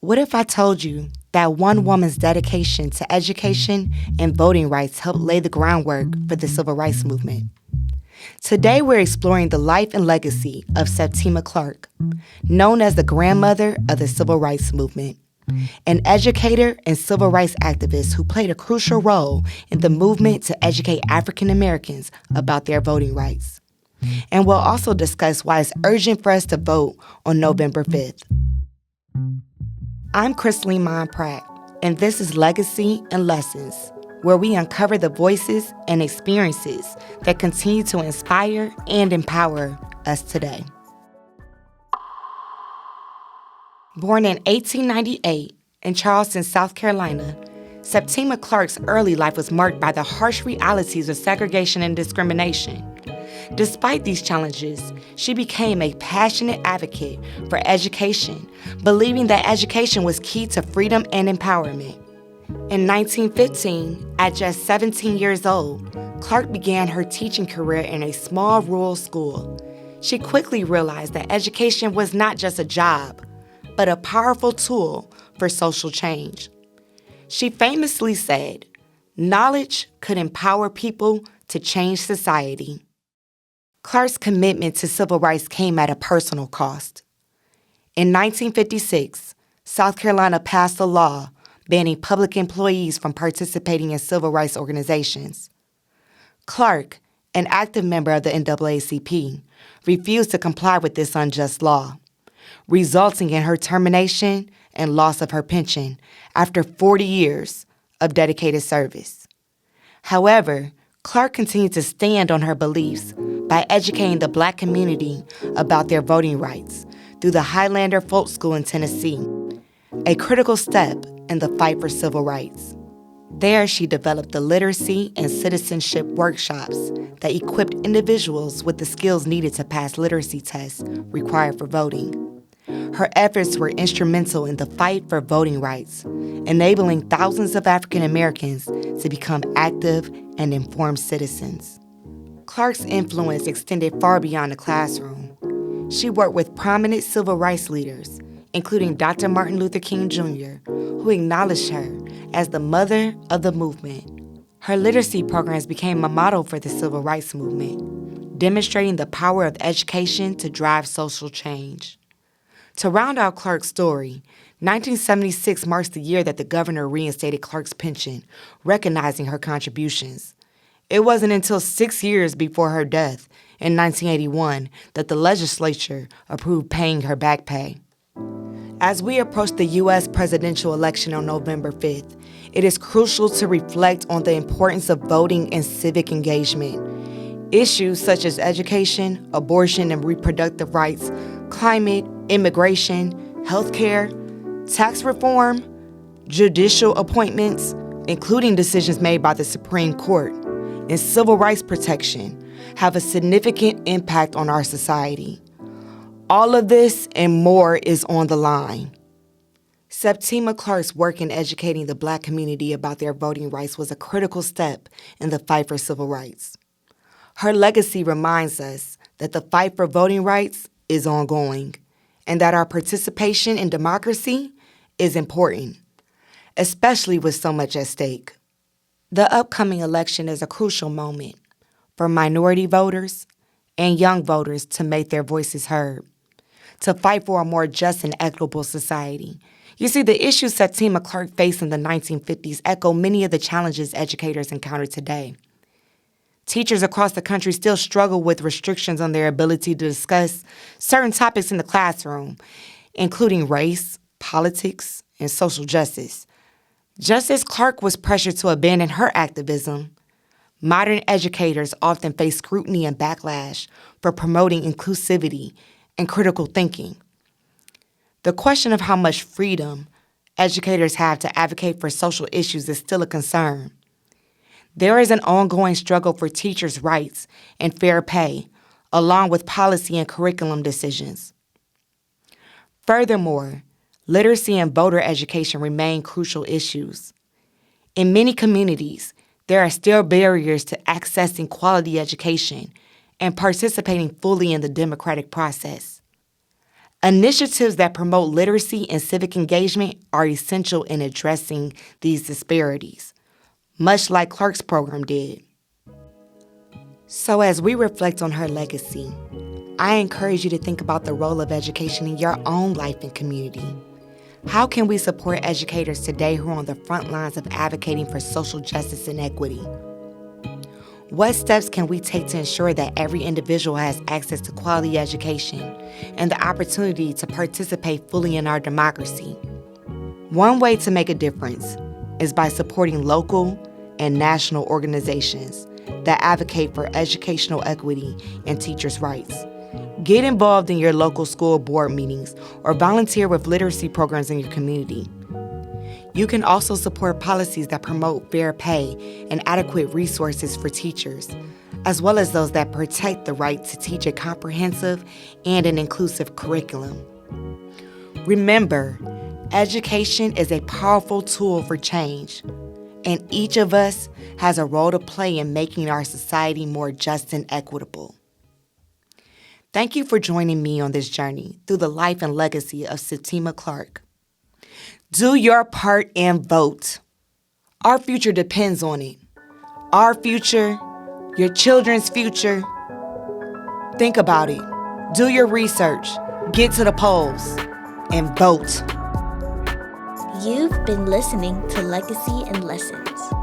What if I told you that one woman's dedication to education and voting rights helped lay the groundwork for the civil rights movement? Today, we're exploring the life and legacy of Septima Clark, known as the grandmother of the civil rights movement, an educator and civil rights activist who played a crucial role in the movement to educate African Americans about their voting rights. And we'll also discuss why it's urgent for us to vote on November 5th. I'm Iman Pratt, and this is Legacy and Lessons, where we uncover the voices and experiences that continue to inspire and empower us today. Born in 1898 in Charleston, South Carolina, Septima Clark's early life was marked by the harsh realities of segregation and discrimination. Despite these challenges, she became a passionate advocate for education, believing that education was key to freedom and empowerment. In 1915, at just 17 years old, Clark began her teaching career in a small rural school. She quickly realized that education was not just a job, but a powerful tool for social change. She famously said, "Knowledge could empower people to change society." Clark's commitment to civil rights came at a personal cost. In 1956, South Carolina passed a law banning public employees from participating in civil rights organizations. Clark, an active member of the NAACP, refused to comply with this unjust law, resulting in her termination and loss of her pension after 40 years of dedicated service. However, Clark continued to stand on her beliefs by educating the Black community about their voting rights through the Highlander Folk School in Tennessee, a critical step in the fight for civil rights. There, she developed the literacy and citizenship workshops that equipped individuals with the skills needed to pass literacy tests required for voting. Her efforts were instrumental in the fight for voting rights, enabling thousands of African Americans to become active and informed citizens. Clark's influence extended far beyond the classroom. She worked with prominent civil rights leaders, including Dr. Martin Luther King Jr., who acknowledged her as the mother of the movement. Her literacy programs became a model for the civil rights movement, demonstrating the power of education to drive social change. To round out Clark's story, 1976 marks the year that the governor reinstated Clark's pension, recognizing her contributions. It wasn't until 6 years before her death, in 1981, that the legislature approved paying her back pay. As we approach the U.S. presidential election on November 5th, it is crucial to reflect on the importance of voting and civic engagement. Issues such as education, abortion and reproductive rights, climate, immigration, healthcare, tax reform, judicial appointments, including decisions made by the Supreme Court, and civil rights protection have a significant impact on our society. All of this and more is on the line. Septima Clark's work in educating the Black community about their voting rights was a critical step in the fight for civil rights. Her legacy reminds us that the fight for voting rights is ongoing, and that our participation in democracy is important, especially with so much at stake. The upcoming election is a crucial moment for minority voters and young voters to make their voices heard, to fight for a more just and equitable society. You see, the issues Septima Clark faced in the 1950s echo many of the challenges educators encounter today. Teachers across the country still struggle with restrictions on their ability to discuss certain topics in the classroom, including race, politics, and social justice. Just as Clark was pressured to abandon her activism, modern educators often face scrutiny and backlash for promoting inclusivity and critical thinking. The question of how much freedom educators have to advocate for social issues is still a concern. There is an ongoing struggle for teachers' rights and fair pay, along with policy and curriculum decisions. Furthermore, literacy and voter education remain crucial issues. In many communities, there are still barriers to accessing quality education and participating fully in the democratic process. Initiatives that promote literacy and civic engagement are essential in addressing these disparities, much like Clark's program did. So as we reflect on her legacy, I encourage you to think about the role of education in your own life and community. How can we support educators today who are on the front lines of advocating for social justice and equity? What steps can we take to ensure that every individual has access to quality education and the opportunity to participate fully in our democracy? One way to make a difference is by supporting local and national organizations that advocate for educational equity and teachers' rights. Get involved in your local school board meetings or volunteer with literacy programs in your community. You can also support policies that promote fair pay and adequate resources for teachers, as well as those that protect the right to teach a comprehensive and an inclusive curriculum. Remember, education is a powerful tool for change, and each of us has a role to play in making our society more just and equitable. Thank you for joining me on this journey through the life and legacy of Septima Clark. Do your part and vote. Our future depends on it. Our future, your children's future. Think about it. Do your research. Get to the polls and vote. You've been listening to Legacy and Lessons.